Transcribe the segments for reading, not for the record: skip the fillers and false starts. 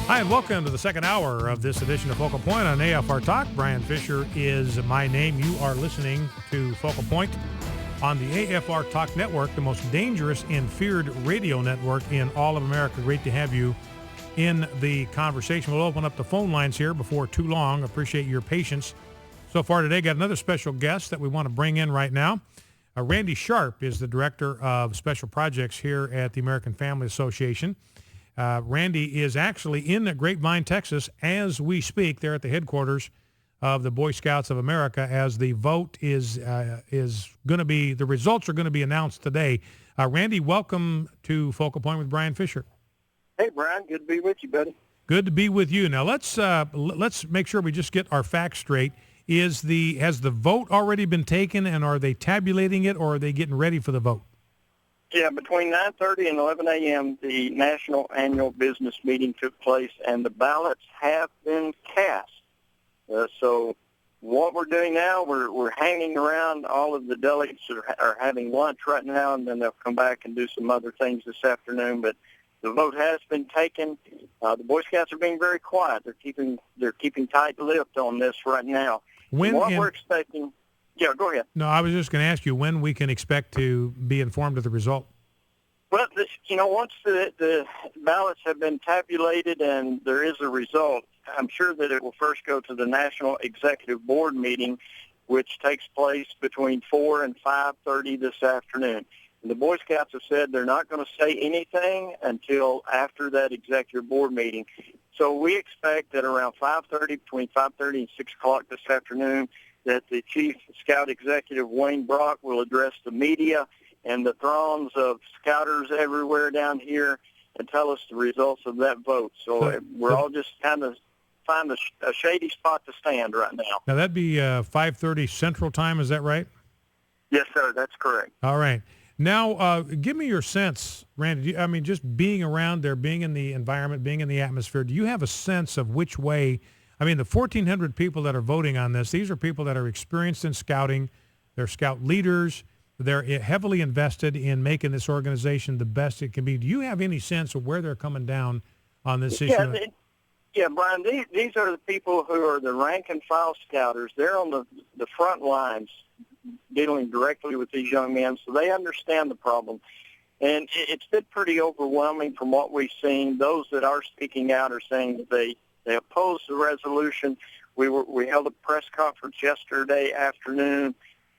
Hi, and welcome to the second hour of this edition of Focal Point on AFR Talk. Brian Fisher is my name. You are listening to Focal Point on the AFR Talk Network, the most dangerous and feared radio network in all of America. Great to have you in the conversation. We'll open up the phone lines here before too long. Appreciate your patience. So far today, got another special guest that we want to bring in right now. Randy Sharp is the Director of Special Projects here at the American Family Association. Randy is actually in Grapevine, Texas, as we speak. They're at the headquarters of the Boy Scouts of America as the vote is going to be, the results are going to be announced today. Randy, welcome to Focal Point with Brian Fisher. Hey, Brian, good to be with you, buddy. Good to be with you. Now let's make sure we just get our facts straight. Has the vote already been taken, and are they tabulating it, or are they getting ready for the vote? Yeah, between 9:30 and 11 a.m., the National Annual Business Meeting took place, and the ballots have been cast. So what we're doing now, we're hanging around. All of the delegates are having lunch right now, and then they'll come back and do some other things this afternoon. But the vote has been taken. The Boy Scouts are being very quiet. They're keeping tight-lipped on this right now. We're expecting. Yeah, go ahead. No, I was just going to ask you when we can expect to be informed of the result. Well, once the ballots have been tabulated and there is a result, I'm sure that it will first go to the National Executive Board meeting, which takes place between 4 and 5:30 this afternoon. And the Boy Scouts have said they're not going to say anything until after that Executive Board meeting. So we expect that around 5:30, between 5:30 and 6 o'clock this afternoon, that the Chief Scout Executive, Wayne Brock, will address the media and the throngs of scouters everywhere down here and tell us the results of that vote. So we're all just kind of find a shady spot to stand right now. Now, that'd be 5:30 Central Time, is that right? Yes, sir, that's correct. All right. Now, give me your sense, Randy. I mean, just being around there, being in the environment, being in the atmosphere, do you have a sense of which way? I mean, the 1,400 people that are voting on this, these are people that are experienced in scouting. They're scout leaders. They're heavily invested in making this organization the best it can be. Do you have any sense of where they're coming down on this issue? Yeah, Brian, these are the people who are the rank and file scouters. They're on the front lines dealing directly with these young men, so they understand the problem. And it's been pretty overwhelming from what we've seen. Those that are speaking out are saying that they oppose the resolution. We held a press conference yesterday afternoon,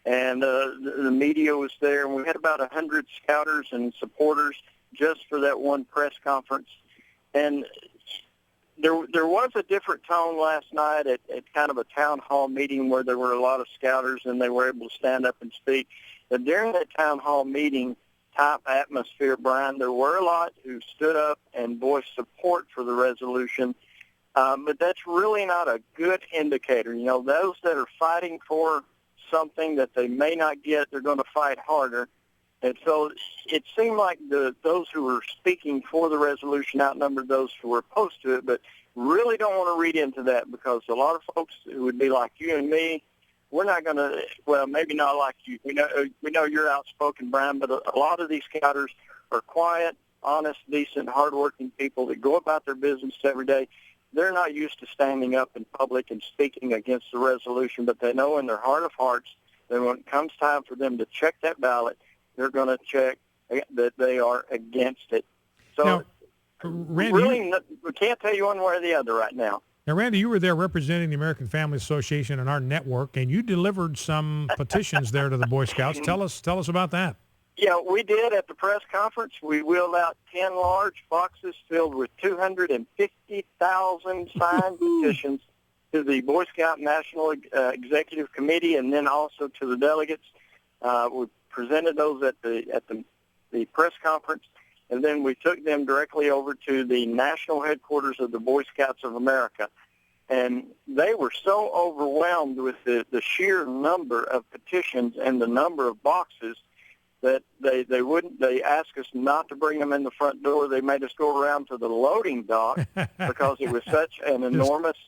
and the media was there, and we had about 100 scouters and supporters just for that one press conference. And there was a different tone last night at kind of a town hall meeting where there were a lot of scouters, and they were able to stand up and speak. But during that town hall meeting type atmosphere, Brian, there were a lot who stood up and voiced support for the resolution. But that's really not a good indicator. Those that are fighting for something that they may not get, they're going to fight harder. And so it seemed like those who were speaking for the resolution outnumbered those who were opposed to it, but really don't want to read into that, because a lot of folks who would be like you and me, we're not going to, well, maybe not like you. We know you're outspoken, Brian, but a lot of these scouters are quiet, honest, decent, hardworking people that go about their business every day. They're not used to standing up in public and speaking against the resolution, but they know in their heart of hearts that when it comes time for them to check that ballot, they're going to check that they are against it. So now, Randy, really, we can't tell you one way or the other right now. Now, Randy, you were there representing the American Family Association and our network, and you delivered some petitions there to the Boy Scouts. Tell us about that. Yeah, we did at the press conference. We wheeled out 10 large boxes filled with 250,000 signed petitions to the Boy Scout National Executive Committee, and then also to the delegates. We presented those at the press conference, and then we took them directly over to the national headquarters of the Boy Scouts of America. And they were so overwhelmed with the sheer number of petitions and the number of boxes that they asked us not to bring them in the front door. They made us go around to the loading dock because it was such an enormous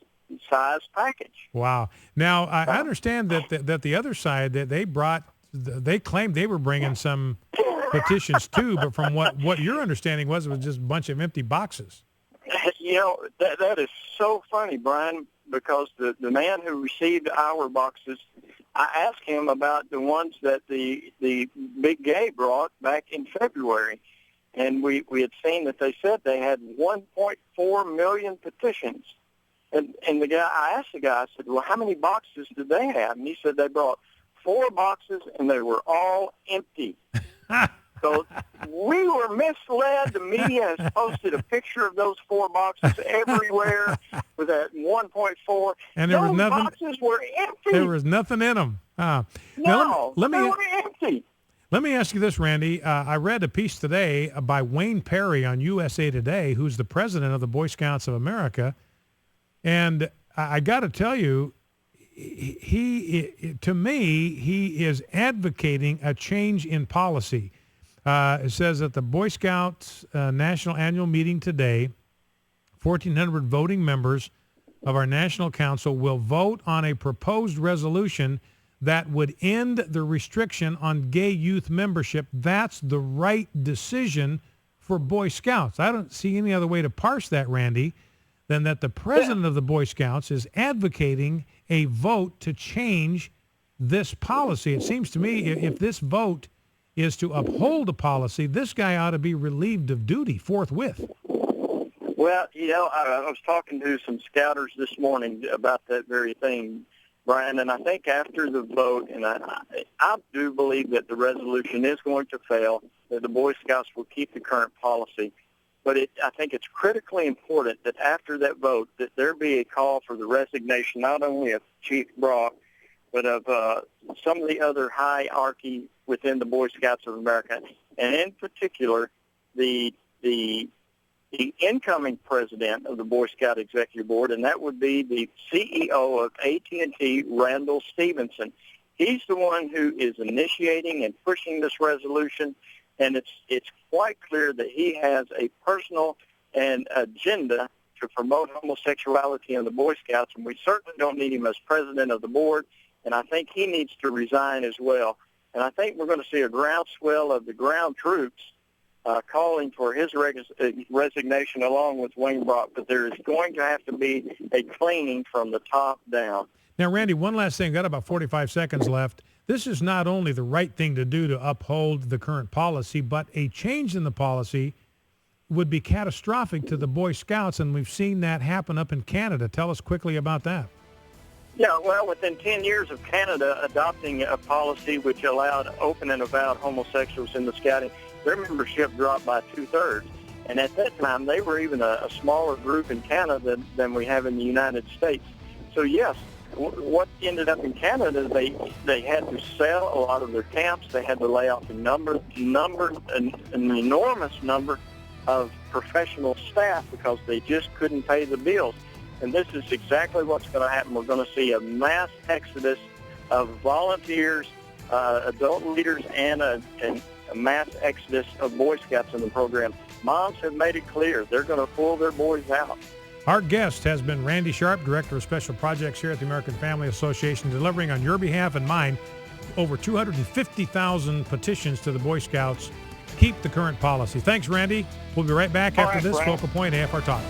size package. Wow. Now, I understand that the other side, that they claimed they were bringing some petitions too, but from what your understanding was, it was just a bunch of empty boxes. That is so funny, Brian, because the man who received our boxes, I asked him about the ones that the big gay brought back in February. And we had seen that they said they had 1.4 million petitions. And I asked the guy, I said, well, how many boxes did they have? And he said they brought 4 boxes and they were all empty. So we were misled. The media has posted a picture of those 4 boxes everywhere with that 1.4. And there was nothing. Boxes were empty. There was nothing in them. No, they were empty. Let me ask you this, Randy. I read a piece today by Wayne Parry on USA Today, who's the president of the Boy Scouts of America. And I got to tell you, to me, he is advocating a change in policy. It says at the Boy Scouts National Annual Meeting today, 1,400 voting members of our National Council will vote on a proposed resolution that would end the restriction on gay youth membership. That's the right decision for Boy Scouts. I don't see any other way to parse that, Randy, than that the president of the Boy Scouts is advocating a vote to change this policy. It seems to me if this vote is to uphold a policy, this guy ought to be relieved of duty forthwith. Well, I was talking to some scouters this morning about that very thing, Brian, and I think after the vote, and I do believe that the resolution is going to fail, that the Boy Scouts will keep the current policy. But I think it's critically important that after that vote, that there be a call for the resignation not only of Chief Brock, but of some of the other hierarchy within the Boy Scouts of America, and in particular, the incoming president of the Boy Scout Executive Board, and that would be the CEO of AT&T, Randall Stevenson. He's the one who is initiating and pushing this resolution, and it's quite clear that he has a personal and agenda to promote homosexuality in the Boy Scouts, and we certainly don't need him as president of the board, and I think he needs to resign as well. And I think we're going to see a groundswell of the ground troops calling for his resignation along with Wayne Brock, but there is going to have to be a cleaning from the top down. Now, Randy, one last thing. Got about 45 seconds left. This is not only the right thing to do to uphold the current policy, but a change in the policy would be catastrophic to the Boy Scouts, and we've seen that happen up in Canada. Tell us quickly about that. Yeah, well, within 10 years of Canada adopting a policy which allowed open and avowed homosexuals in the scouting, their membership dropped by 2/3. And at that time, they were even a smaller group in Canada than we have in the United States. So, yes, what ended up in Canada, they had to sell a lot of their camps. They had to lay off an enormous number of professional staff because they just couldn't pay the bills. And this is exactly what's going to happen. We're going to see a mass exodus of volunteers, adult leaders, and a mass exodus of Boy Scouts in the program. Moms have made it clear they're going to pull their boys out. Our guest has been Randy Sharp, Director of Special Projects here at the American Family Association, delivering on your behalf and mine over 250,000 petitions to the Boy Scouts. Keep the current policy. Thanks, Randy. We'll be right back after this Focal Point AFR Talk.